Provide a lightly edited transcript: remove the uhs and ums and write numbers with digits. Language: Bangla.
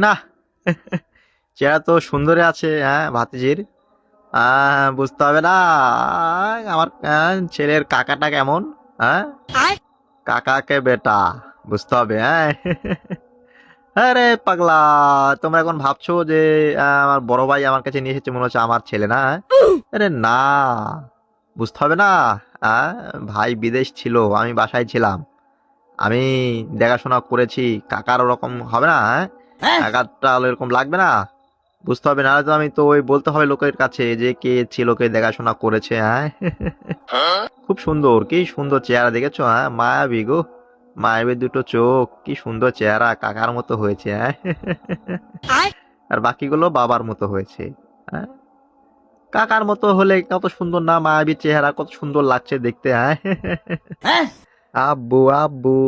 না, চেহারা তো সুন্দরই আছে, হ্যাঁ ভাতিজির। বুঝতে হবে না? আমার ছেলের কাকাটা কেমন? হ্যাঁ, কাকাকে বেটা বুঝতে হবে, হ্যাঁ। আরে পাগলা, তোমরা এখন ভাবছো যে আমার বড় ভাই আমার কাছে নিয়ে এসেছে, মনে হচ্ছে আমার ছেলে না, হ্যাঁ? আরে না, বুঝতে হবে না? আহ, ভাই বিদেশ ছিল, আমি বাসায় ছিলাম, আমি দেখাশোনা করেছি। কাকার ওরকম হবে না, হ্যাঁ? কাকারটা এরকম লাগবে না? বুঝতে হবে, নাহলে তো আমি তো ওই বলতে হবে লোকের কাছে যে কে ছিল, কে দেখাশোনা করেছে, হ্যাঁ। খুব সুন্দর, কি সুন্দর চেহারা দেখেছো, হ্যাঁ, মায়াবী গো। মায়াবী দুটো চোখ, কি সুন্দর চেহারা, কাকার মতো হয়েছে, হ্যাঁ। আর বাকিগুলো বাবার মতো হয়েছে, হ্যাঁ। কাকার মতো হলে কত সুন্দর না, মায়াবী চেহারা, কত সুন্দর লাগছে দেখতে, হ্যাঁ। আব্বু আব্বু।